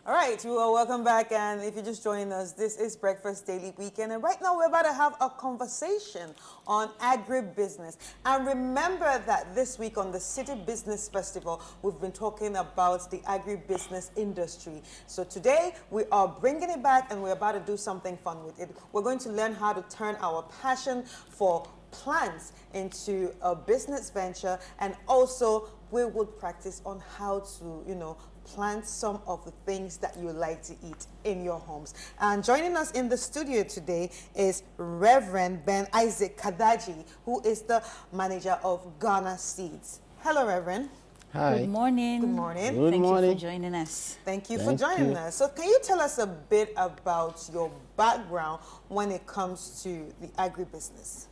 All right, well, welcome back. And if you're just joining us, this is Breakfast Daily Weekend. And right now we're about to have a conversation on agribusiness. And remember that this week on the City Business Festival, we've been talking about the agribusiness industry. So today we are bringing it back and we're about to do something fun with it. We're going to learn how to turn our passion for plants into a business venture, and also we would practice on how to, plant some of the things that you like to eat in your homes. And joining us in the studio today is Reverend Ben Isaac Kazadi, who is the manager of Ghana Seeds. Hello, Reverend. Hi. Good morning. Good morning. Good Thank morning. you for joining us. Thank you for joining us. So can you tell us a bit about your background when it comes to the agribusiness?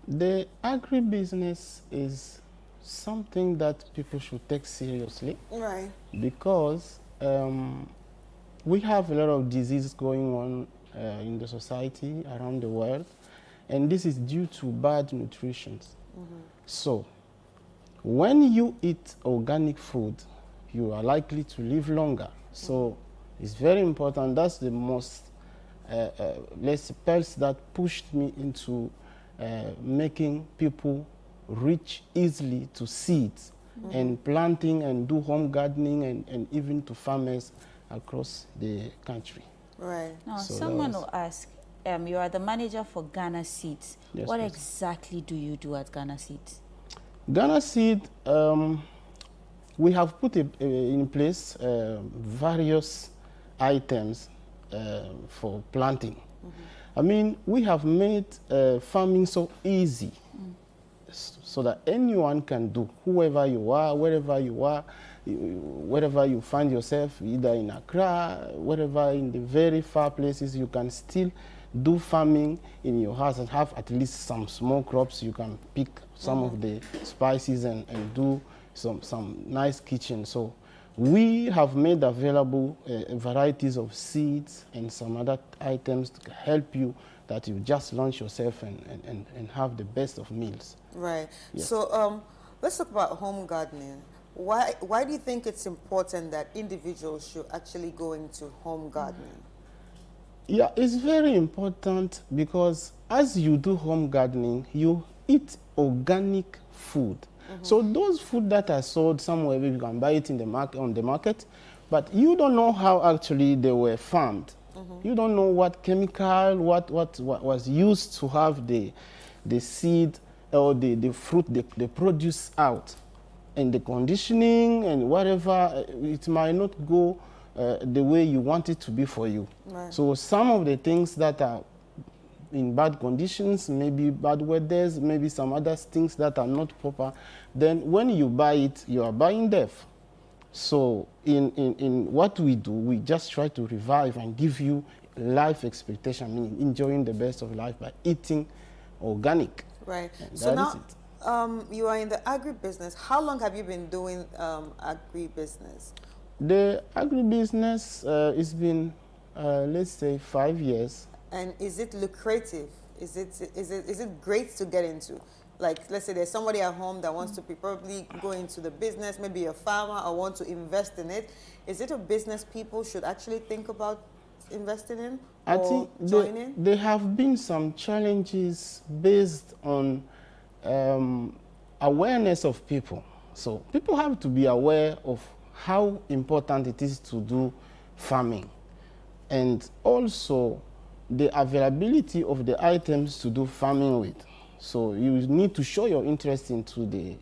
The agribusiness is something that people should take seriously, Right. because we have a lot of diseases going on in the society around the world, and this is due to bad nutrition. So when you eat organic food, you are likely to live longer. So it's very important. That's the most pulse that pushed me into making people reach easily to seeds and planting and do home gardening and even to farmers across the country. Right. Now, So someone that will ask, you are the manager for Ghana Seeds. Yes, What please. exactly do you do at Ghana Seeds? Ghana Seed, we have put in place various items for planting. I mean, we have made farming so easy so that anyone can do, whoever you are, wherever you are, wherever you find yourself, either in Accra, wherever in the very far places, you can still do farming in your house and have at least some small crops. You can pick some of the spices and do some nice kitchen. So we have made available varieties of seeds and some other items to help you that you just launch yourself and have the best of meals. Right. Yes. So let's talk about home gardening. Why do you think it's important that individuals should actually go into home gardening? Yeah, it's very important because as you do home gardening, you eat organic food. So those food that are sold somewhere, you can buy it in the on the market, but you don't know how actually they were farmed. You don't know what chemical, what was used to have the seed or the fruit they produce out, and the conditioning and whatever, it might not go the way you want it to be for you. Right. So some of the things that are in bad conditions, maybe bad weathers, maybe some other things that are not proper, then when you buy it, you are buying death. So in what we do, we just try to revive and give you life expectation, meaning enjoying the best of life by eating organic. Right. And So that is now you are in the agribusiness. How long have you been doing agribusiness? The agribusiness has been, let's say, 5 years. And is it lucrative? Is it great to get into? Like, let's say there's somebody at home that wants to probably go into the business, maybe a farmer, or want to invest in it. Is it a business people should actually think about investing in I or think joining? there have been some challenges based on awareness of people. So people have to be aware of how important it is to do farming, and also the availability of the items to do farming with. So you need to show your interest into the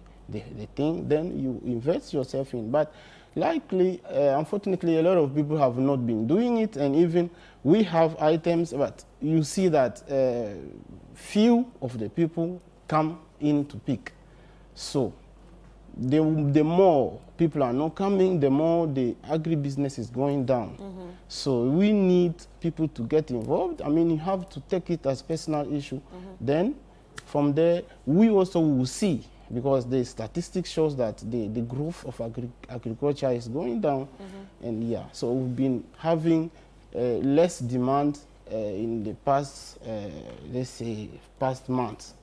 thing, then you invest yourself in. But likely, unfortunately, a lot of people have not been doing it, and even we have items, but you see that few of the people come in to pick. So the more people are not coming, the more the agribusiness is going down. So we need people to get involved. I mean, you have to take it as personal issue. Then from there, we also will see, because the statistics shows that the growth of agriculture is going down. And yeah, so we've been having less demand in the past, let's say, past months.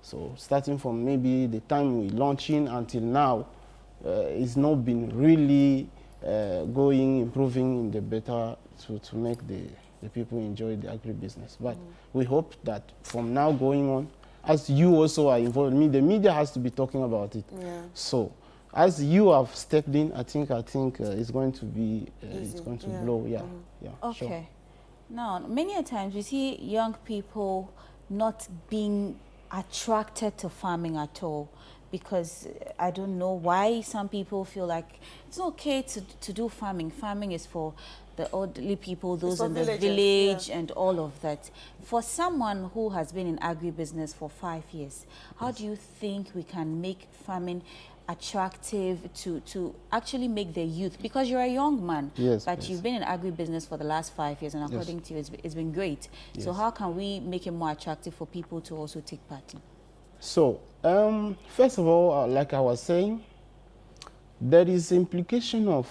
So starting from maybe the time we launching until now, it's not been really going, improving in the better to make the people enjoy the agribusiness. But we hope that from now going on, as you also are involved, the media has to be talking about it. Yeah. So, as you have stepped in, I think it's going to be, it's going to blow. Yeah, yeah. Okay. Sure. Now, many a times we see young people not being attracted to farming at all, because I don't know why some people feel like it's okay to do farming. Farming is for the elderly people, those in the village, and all of that. For someone who has been in agribusiness for 5 years, how do you think we can make farming attractive to actually make the youth? Because you're a young man, but you've been in agribusiness for the last 5 years, and according to you, it's been great. So how can we make it more attractive for people to also take part in? So, first of all, like I was saying, there is implication of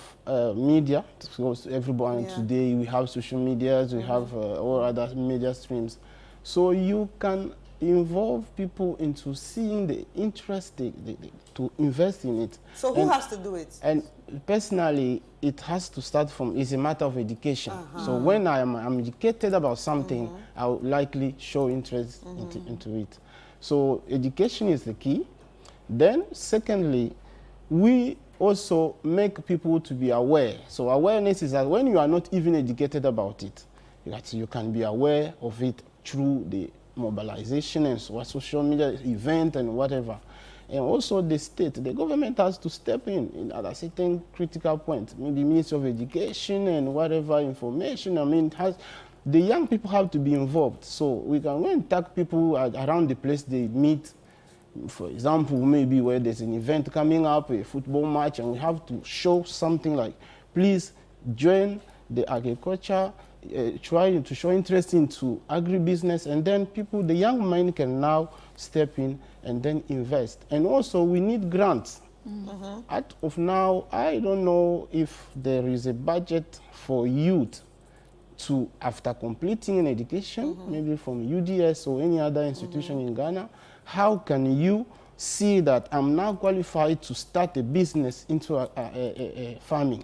media, because everyone today, we have social medias, we have all other media streams. So you can involve people into seeing the interest to invest in it. So who has to do it? And personally, it has to start from, it's a matter of education. So when I'm educated about something, I'll likely show interest into it. So education is the key. Then secondly, we also make people to be aware. So awareness is that when you are not even educated about it, that you can be aware of it through the mobilization and social media event and whatever. And also the state, the government has to step in at a certain critical point. Maybe Ministry of Education and whatever information. I mean, the young people have to be involved. So we can go and tag people around the place they meet. For example, maybe where there's an event coming up, a football match, and we have to show something like, please join the agriculture, try to show interest into agribusiness, and then people, the young mind can now step in and then invest. And also we need grants. As of now, I don't know if there is a budget for youth to, after completing an education, maybe from UDS or any other institution in Ghana, how can you see that I'm now qualified to start a business into a farming?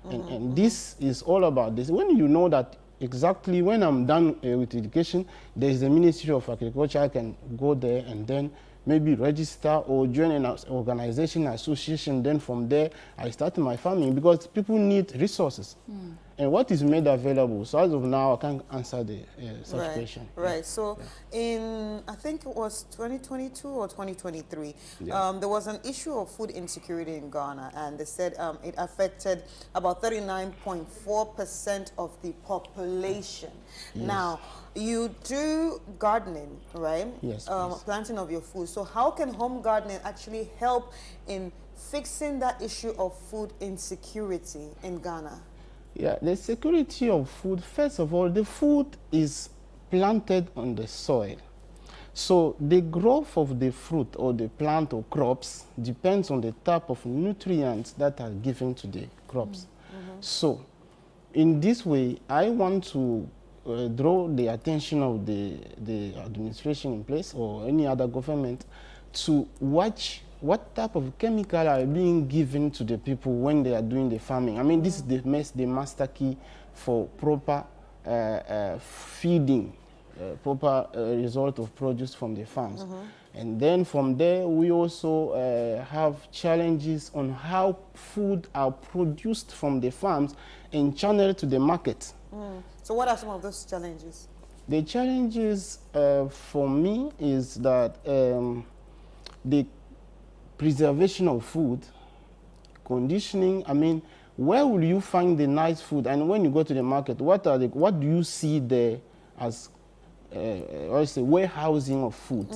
And this is all about this. When you know that exactly when I'm done with education, there is the Ministry of Agriculture, I can go there and then maybe register or join an organization, association. Then from there, I start my farming, because people need resources. And what is made available? So as of now, I can't answer the such question. Right. So in, I think it was 2022 or 2023, there was an issue of food insecurity in Ghana, and they said it affected about 39.4% of the population. Now, you do gardening, right? Yes. Planting of your food. So how can home gardening actually help in fixing that issue of food insecurity in Ghana? Yeah, the security of food, first of all, the food is planted on the soil. So the growth of the fruit or the plant or crops depends on the type of nutrients that are given to the crops. So in this way, I want to draw the attention of the administration in place or any other government to watch what type of chemical are being given to the people when they are doing the farming. I mean, this is the master key for proper feeding, proper result of produce from the farms. And then from there, we also have challenges on how food are produced from the farms and channeled to the market. So what are some of those challenges? The challenges for me is that the preservation of food, conditioning, I mean, where will you find the nice food? And when you go to the market, what do you see there as warehousing of food?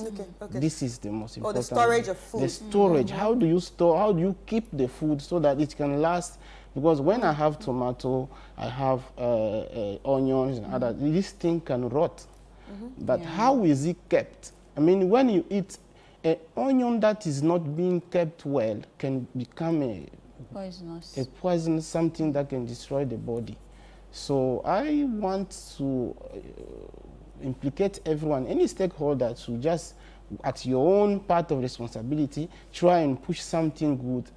This is the most important. Or the storage of food. The storage. How do you store, how do you keep the food so that it can last? Because when I have tomato, I have onions and other, this thing can rot. But how is it kept? I mean, when you eat an onion that is not being kept well, can become a poison, something that can destroy the body. So I want to implicate everyone, any stakeholder, to just, at your own part of responsibility, try and push something good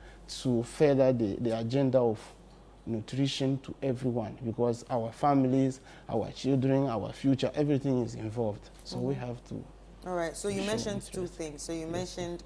to further the agenda of nutrition to everyone, because our families, our children, our future, everything is involved. So we have to. All right, so you mentioned two things. So you mentioned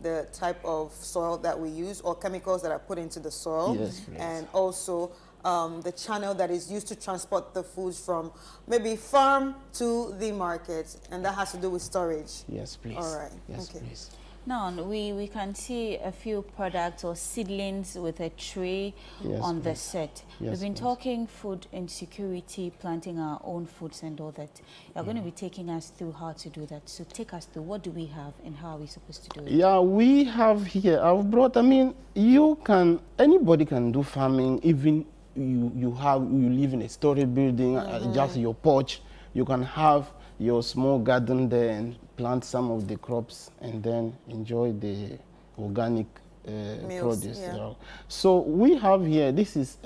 the type of soil that we use or chemicals that are put into the soil. Yes, please. And also the channel that is used to transport the foods from maybe farm to the market. And that has to do with storage. Yes, please. All right. Yes, Okay. please. Now, we can see a few products or seedlings with a tray Yes, on the please. set. Yes, We've been please. talking food insecurity, planting our own foods and all that. You're going to be taking us through how to do that. So take us through, what do we have and how are we supposed to do it? Yeah, we have here, I've brought, anybody can do farming, even you live in a story building, just your porch, you can have your small garden there and plant some of the crops and then enjoy the organic produce. yeah. You know. So we have here, this is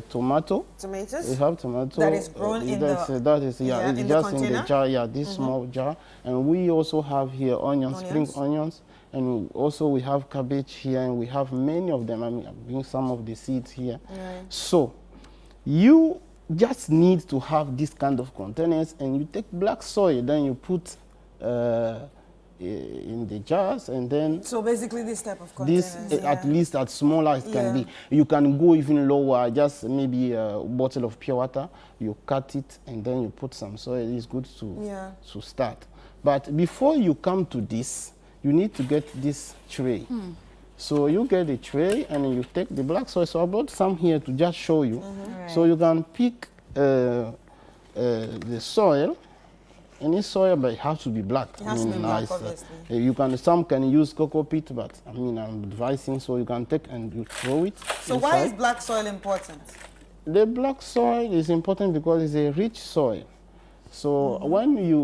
tomato. Tomatoes? We have tomato. That is grown in that's, the... that is, yeah, it's in the just in the container? jar, yeah, this small jar. And we also have here onions, spring onions. And also we have cabbage here, and we have many of them. I mean, I'm bringing some of the seeds here. Right. So you just need to have this kind of containers, and you take black soil, then you put in the jars, and then So basically this type of containers. this at least as small as it can be. You can go even lower, just maybe a bottle of pure water, you cut it and then you put some soil. It's good to start. But before you come to this, you need to get this tray. So you get a tray and you take the black soil. So I brought some here to just show you. So you can pick the soil. Any soil, but it has to be black. It has to be black, obviously. Some can use cocoa peat, but I mean, I'm advising, so you can take and you throw it. So inside. why is black soil important? The black soil is important because it's a rich soil. So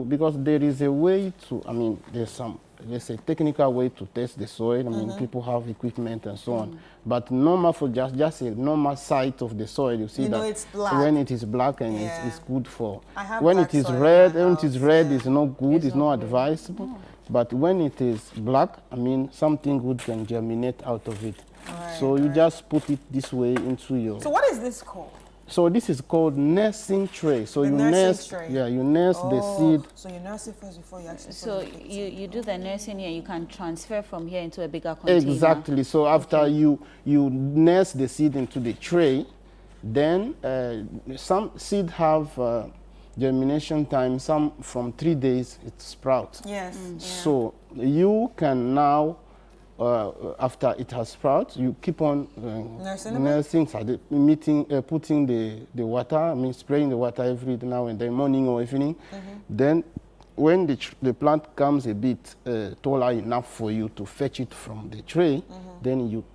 because there is a way to, I mean, there's a technical way to test the soil. I mean, people have equipment and so on. But normal for just a normal site of the soil, you see that it's black. when it is black and it's good for. I have When black it is soil red, in my when it is house, red, it's not good. It's not advisable. But when it is black, I mean, something good can germinate out of it. So you just put it this way into your. So what is this called? So this is called nursing tray. So The you nursing nurse, tray. yeah, you nurse the seed. So you nurse it first before you actually So put it in. you do the nursing here, you can transfer from here into a bigger container. Exactly. So after you nurse the seed into the tray, then some seed have germination time. Some from 3 days it sprouts. Yes. So you can now, after it has sprouted, you keep on nursing, putting the water, I mean spraying the water every now and then, morning or evening. Then when the plant comes a bit taller enough for you to fetch it from the tray, then you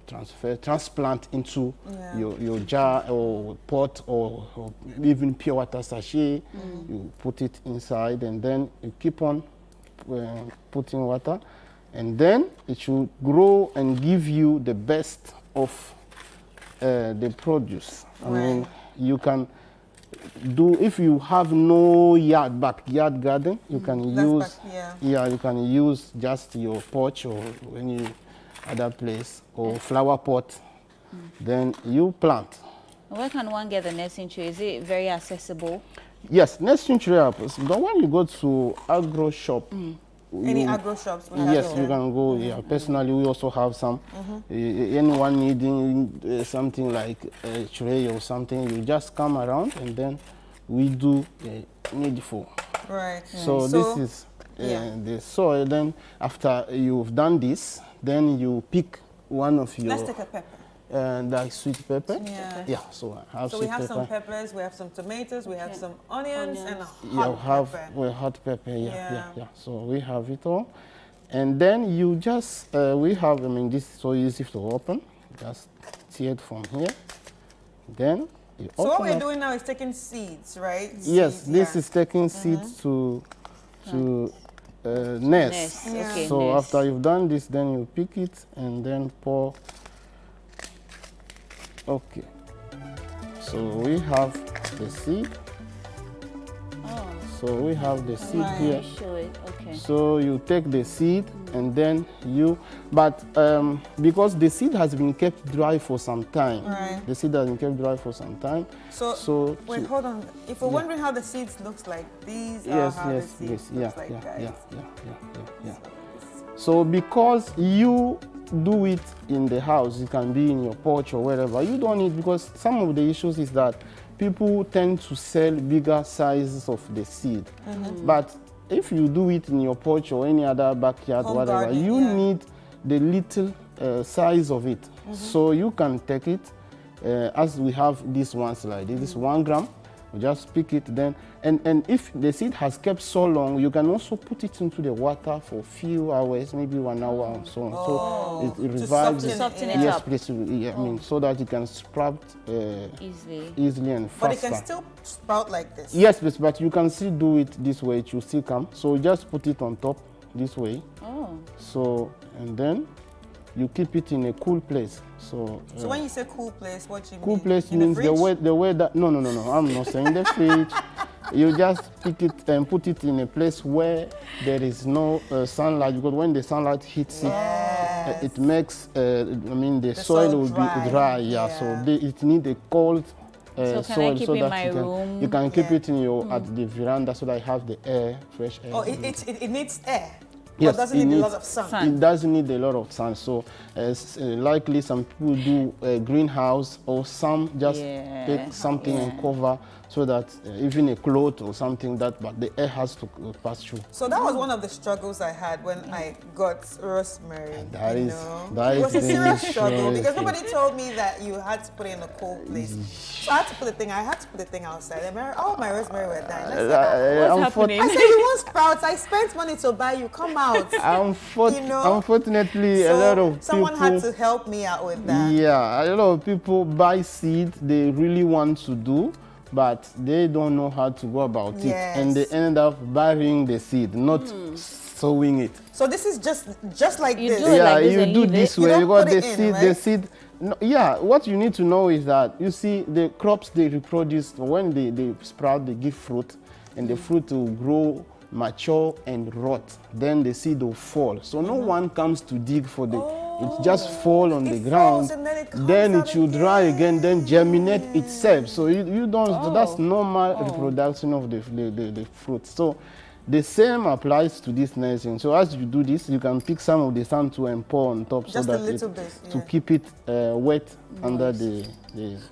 transplant into your jar or pot or even pure water sachet. You put it inside and then you keep on putting water. And then it should grow and give you the best of the produce. I mean, you can do, if you have no backyard garden, you can use, you can use just your porch or any other place or flower pot. Then you plant. Where can one get the nursing tray? Is it very accessible? Yes, nursing tray. But when you go to agro shop, any agro shops? Yes, you can go. Yeah, personally, we also have some. Anyone needing something like a tray or something, you just come around and then we do needful. Right. So this is the soil. Then after you've done this, then you pick one of your. Let's take a pepper. Like sweet pepper. Yeah. So I have so sweet we have pepper. some peppers, we have some tomatoes, we have some onions, and a hot pepper. Hot pepper. Yeah. So we have it all, and then you just we have. I mean, this is so easy to open. Just see it from here. Then you open. So what we're doing now is taking seeds, right? Yes, seeds, this is taking seeds to nest. Okay, so nest. after you've done this, then you pick it and then pour. Okay, so we have the seed. So we have the seed Right. here. Show it. Okay. So you take the seed and then because the seed has been kept dry for some time. Right. The seed has been kept dry for some time. So wait, hold on. If we're wondering how the seeds looks like, these are how the seeds looks like, guys. Yeah. So because you do it in the house, it can be in your porch or wherever, you don't need, because some of the issues is that people tend to sell bigger sizes of the seed. But if you do it in your porch or any other backyard, Home whatever, garden, you yeah. need the little size of it. So you can take it, as we have these ones like this, is 1 gram. You just pick it then, and if the seed has kept so long, you can also put it into the water for a few hours, maybe 1 hour and so on. So it revives it. soften it Yes, up. please, yeah, I mean, so that it can sprout easily and faster. But it can still sprout like this. Yes, please, but you can still do it this way. It will still come. So just put it on top this way. Oh. So, and then you keep it in a cool place. So when you say cool place, what do you cool mean? place In means the way that no, I'm not saying the fridge. You just pick it and put it in a place where there is no sunlight, because when the sunlight hits it makes the soil will be dry. Yeah. So it need a cold So can soil I keep so in that my room? you can keep it in your at the veranda so that you have the air, fresh air. Oh, it needs air. Yes, But doesn't it need a needs- lot of sun. It doesn't need a lot of sun. So likely some people do a greenhouse, or some just take something and cover, so that even a cloth or something but the air has to pass through. So that was one of the struggles I had when I got rosemary. That you is- know? that it was is a serious delicious. struggle because nobody told me that you had to put it in a cold place. So I had to put the thing outside. And all my rosemary were dying. I said, What's happening? I said, you want sprouts? I spent money to buy you. Come out. You know? Unfortunately, So a lot of someone people, had to help me out with that. yeah, a lot of people buy seed they really want to do, but they don't know how to go about it, and they end up burying the seed, not sowing it. So this is just like You this. do it Yeah, like this you and do leave this it? You way. don't You got put the it in, seed. right? The seed. No, yeah, what you need to know is that you see the crops they reproduce when they sprout, they give fruit, and the fruit will grow, mature, and rot. Then the seed will fall. So no one comes to dig for the. It just fall on the ground. falls and then it comes Then out it will dry again. Then germinate itself. So you don't. Oh. That's normal reproduction of the fruit. So. The same applies to this nursing. So as you do this, you can pick some of the santu and pour on top, Just so a that little bit, to yeah. keep it wet under the.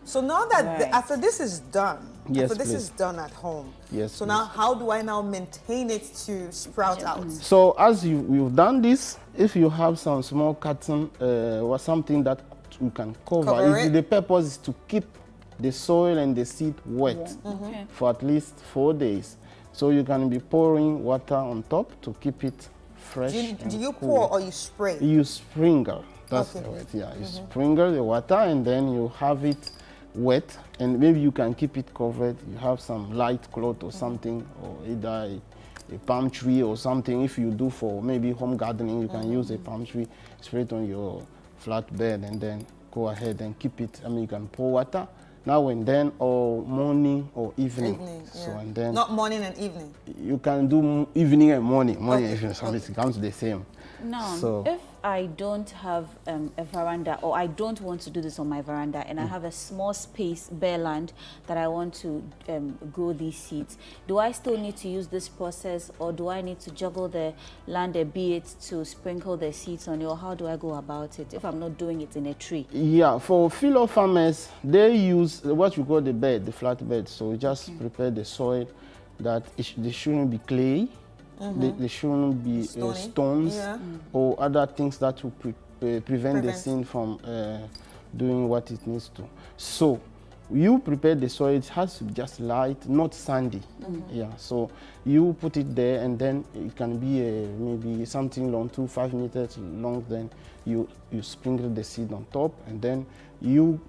So now that Right. after this is done, Yes, after this please. is done at home, Yes, so now how do I now maintain it to sprout out? So as you've done this, if you have some small cotton or something that you can Cover it. the purpose is to keep the soil and the seed wet Okay. for at least 4 days. So you can be pouring water on top to keep it fresh. Do you and cool. pour or you spray? You sprinkle. That's Okay. the word. Yeah, you sprinkle the water and then you have it wet, and maybe you can keep it covered. You have some light cloth or something, or either a palm tree or something. If you do for maybe home gardening, you can use a palm tree, spray it on your flat bed, and then go ahead and keep it. I mean, you can pour water now and then, or morning or evening. So yeah. and then Not morning and evening. you can do evening and morning. Morning and Okay, evening, so it comes the same. Now, So- if I don't have a veranda, or I don't want to do this on my veranda, and I have a small space, bare land, that I want to grow these seeds, do I still need to use this process, or do I need to juggle the land a bit to sprinkle the seeds on it, or how do I go about it if I'm not doing it in a tree? Yeah, for filo farmers, they use what you call the bed, the flat bed. So you just prepare the soil that they shouldn't be clay, they shouldn't be Stony. stones Yeah. or other things that will prevent the Prevent. seed from doing what it needs to. So you prepare the soil, it has to be just light, not sandy. Yeah, so you put it there, and then it can be maybe something long, 5 meters long. Then you sprinkle the seed on top, and then you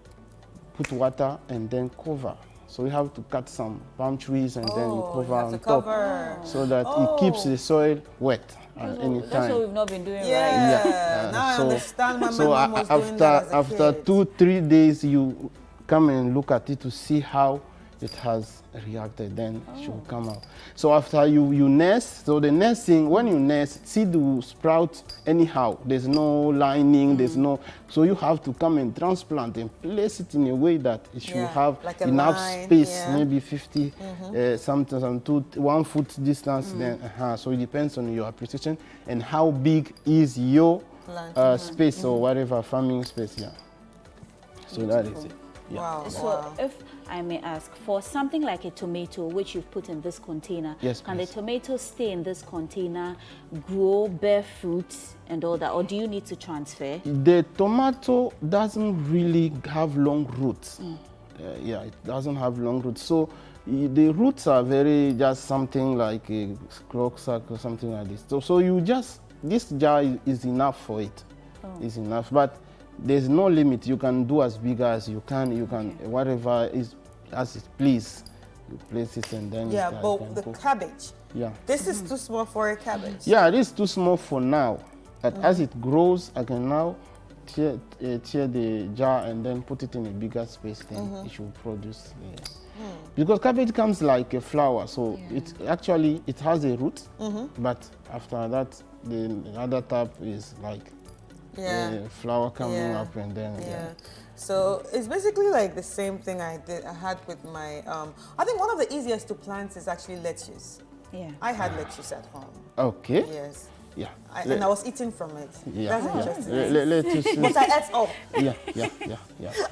put water and then cover. So you have to cut some palm trees and then you cover have on to top, cover. so that it keeps the soil wet at any That's what time. we've not been doing, right? Yeah. Now I understand why my So mom was doing after that as a after kid. 2-3 days, you come and look at it to see how it has reacted, then it should come out. So after you nest, so the nesting, when you nest, seed will sprout anyhow. There's no lining, there's no, so you have to come and transplant and place it in a way that it should have like a enough line, space, maybe 50, sometimes 1 foot distance. Then, so it depends on your appreciation and how big is your space or whatever farming space. Yeah. So that is it. Yeah. Wow. So if I may ask, for something like a tomato, which you've put in this container, Yes, can please. the tomato stay in this container, grow, bear fruits and all that, or do you need to transfer? The tomato doesn't really have long roots. Yeah, it doesn't have long roots. So the roots are very just something like a clock sack or something like this. So you just, this jar is enough for it. Is enough. But there's no limit. You can do as big as you can. You can, whatever is as it please. You place it and then Yeah, it but can the go. cabbage. Yeah. This is too small for a cabbage. Yeah, it is too small for now. But as it grows, I can now tear the jar and then put it in a bigger space. Then it should produce. Because cabbage comes like a flower, so it actually it has a root. But after that, the other type is like a flower coming up and then So it's basically like the same thing I had with my I think one of the easiest to plant is actually lettuce. Yeah. I had lettuce at home. Okay. Yes. Yeah. And I was eating from it. Yeah. That's interesting. Lettuce. But I ate all. Yeah.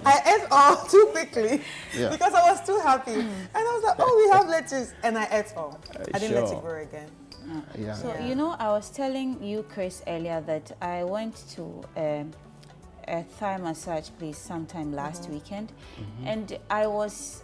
I ate all too quickly Yeah. because I was too happy. And I was like, oh, we have lettuce. And I ate all. I didn't let it Sure. grow again. Yeah. So, you know, I was telling you, Chris, earlier that I went to a Thai massage place sometime last weekend, and I was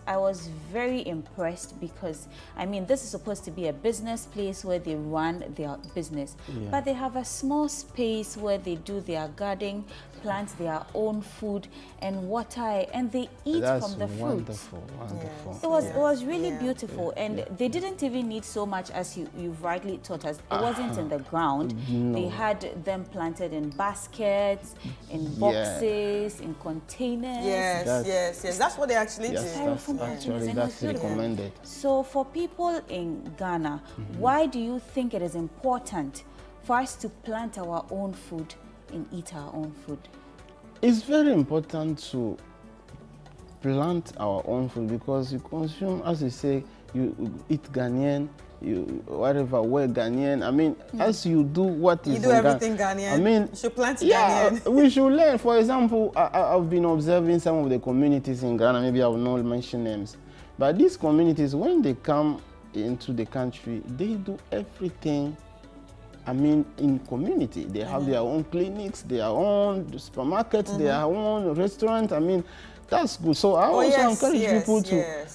very impressed because, I mean, this is supposed to be a business place where they run their business, but they have a small space where they do their gardening, plant their own food and water, and they eat from the fruits. Wonderful. It was really beautiful, and they didn't even need so much as you've rightly taught us. It wasn't in the ground. They had them planted in baskets, in boxes, in containers. Yes. That's what they actually do. That's recommended. So for people in Ghana, why do you think it is important for us to plant our own food and eat our own food? It's very important to plant our own food because you consume, as you say, you eat Ghanaian, whatever, we're Ghanaian. I mean, as you do what is you do everything Ghanaian. I mean, you should plant Ghanaian. we should learn. For example, I've been observing some of the communities in Ghana. Maybe I will not mention names, but these communities, when they come into the country, they do everything. I mean, in community, they have their own clinics, their own supermarkets, their own restaurants. I mean, that's good. So I also encourage people to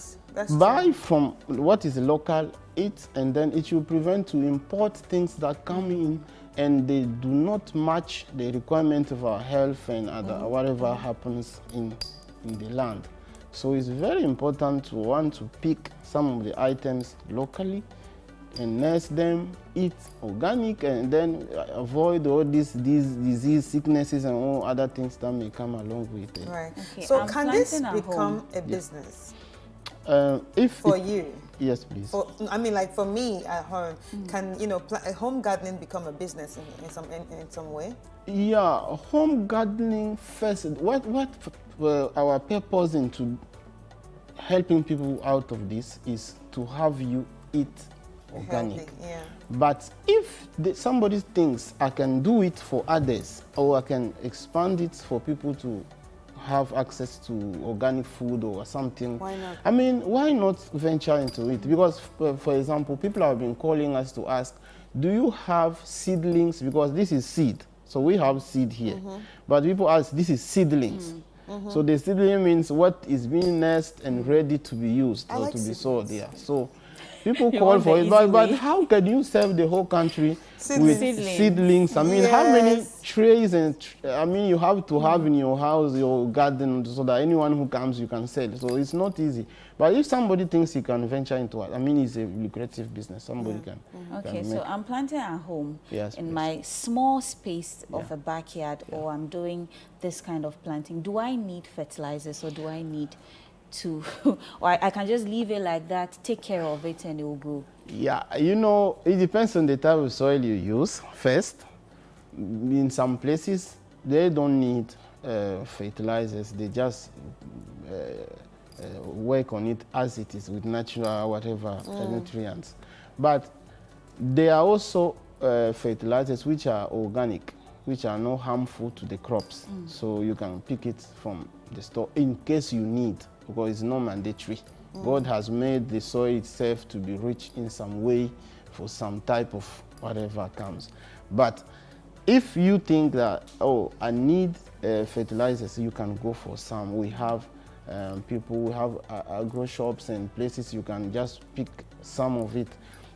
buy from what is local, eat, and then it will prevent to import things that come in and they do not match the requirement of our health and whatever happens in the land. So it's very important to want to pick some of the items locally and nurse them, eat organic, and then avoid all these disease, sicknesses, and all other things that may come along with it. Right. Okay, So can this become a business for you? Yes, please. I mean, like for me at home, can home gardening become a business in some way? Yeah, home gardening first. What our purpose into helping people out of this is to have you eat organic. Healthy, But if somebody thinks I can do it for others, or I can expand it for people to have access to organic food or something, why not? I mean, why not venture into it? Because, for example, people have been calling us to ask, do you have seedlings? Because this is seed. So we have seed here. But people ask, this is seedlings. So the seedling means what is being nursed and ready to be used or to be sold. Yeah. So people call for it, but how can you serve the whole country with seedlings? I mean, how many trays and you have to have in your house, your garden, so that anyone who comes you can sell. So it's not easy. But if somebody thinks he can venture into it, I mean, it's a lucrative business. Somebody can. Okay, so I'm planting at home in my small space of a backyard, or I'm doing this kind of planting. Do I need fertilizers, or do I need to, or I can just leave it like that, take care of it, and it will grow? Yeah, you know, it depends on the type of soil you use first. In some places, they don't need fertilizers. They just work on it as it is with natural whatever nutrients. But there are also fertilizers which are organic, which are not harmful to the crops. So you can pick it from the store in case you need, because it's not mandatory. God has made the soil itself to be rich in some way for some type of whatever comes. But if you think that, oh, I need fertilizers, you can go for some. We have people who have agro shops and places you can just pick some of it.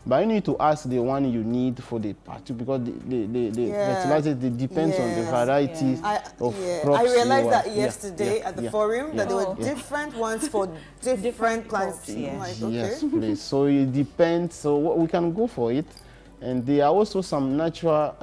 But you need to ask the one you need for the party, because the fertilizers, it depends on the variety of crops. I realized that yesterday at the forum that there were different ones for different plants. Like, okay. Yes, please. So it depends. So we can go for it. And there are also some natural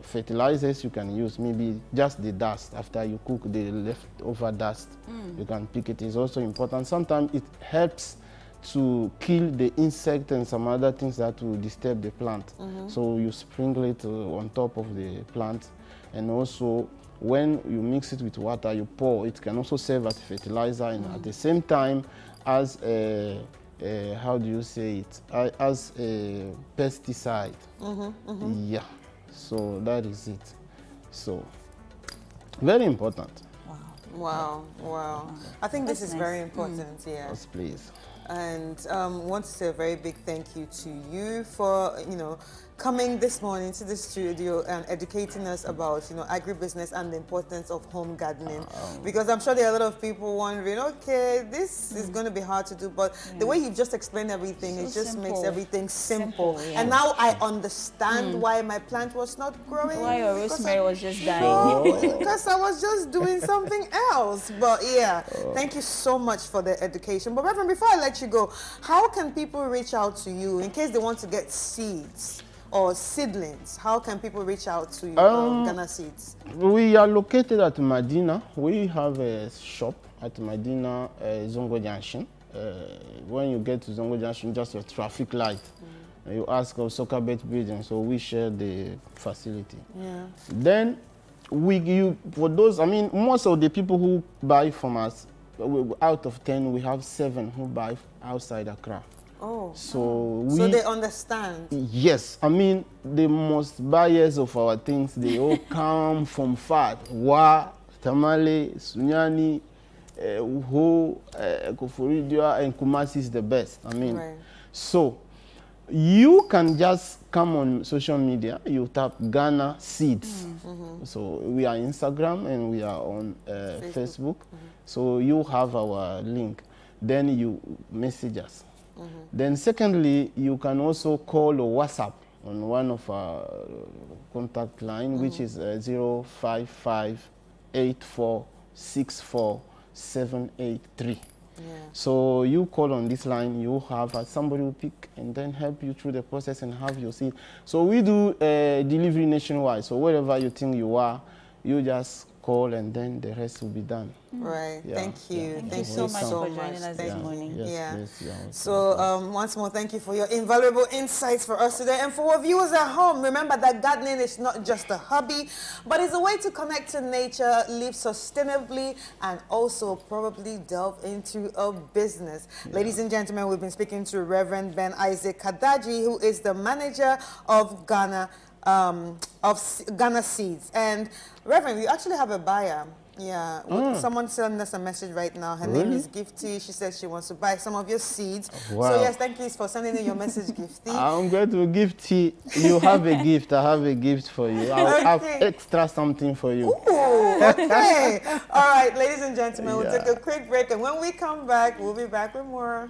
fertilizers you can use, maybe just the dust. After you cook the leftover dust, you can pick it. It's also important. Sometimes it helps to kill the insect and some other things that will disturb the plant. So you sprinkle it on top of the plant. And also, when you mix it with water, you pour. It can also serve as fertilizer, and at the same time as a how do you say it? As a pesticide. Yeah. So that is it. So very important. Wow. I think this is very important. Yes, please. And want to say a very big thank you to you for, coming this morning to the studio and educating us about, agribusiness and the importance of home gardening. Because I'm sure there are a lot of people wondering, okay, this is going to be hard to do, but the way you've just explained everything, it just makes everything simple. And now I understand why my plant was not growing. Why your rosemary was just dying. Because I was just doing something else. But yeah, thank you so much for the education. But Reverend, before I let you go, how can people reach out to you in case they want to get seeds or seedlings? How can people reach out to you, Ghana Seeds? We are located at Medina. We have a shop at Medina, Zongo Junction. When you get to Zongo Junction, just a traffic light. You ask of Soccer Bet Building, so we share the facility. Then for those, I mean, most of the people who buy from us, out of 10, we have 7 who buy outside Accra. So they understand. Yes, I mean, the most buyers of our things, they all come from far. Wa, Tamale, Sunyani, Uho, Koforidia, and Kumasi is the best. I mean, so you can just come on social media, you tap Ghana Seeds. So we are Instagram and we are on Facebook. So you have our link. Then you message us. Then secondly, you can also call or WhatsApp on one of our contact line, which is 055-8464-783. So you call on this line, you have somebody will pick and then help you through the process and have your seed. So we do delivery nationwide. So wherever you think you are, you just call and then the rest will be done. Thank you. Thank you so much for joining us this morning. So once more, thank you for your invaluable insights for us today. And for our viewers at home, remember that gardening is not just a hobby, but it's a way to connect to nature, live sustainably, and also probably delve into a business. Ladies and gentlemen, we've been speaking to Reverend Ben Isaac Kazadi, who is the manager of Ghana Seeds. And Reverend, you actually have a buyer. Someone sent us a message right now. Her name is Gifty. She says she wants to buy some of your seeds. So yes, thank you for sending in your message, Gifty. I'm going to Gifty. You have a gift. I have a gift for you. I'll have extra something for you. Ooh, okay. All right, ladies and gentlemen, we'll take a quick break, and when we come back, we'll be back with more.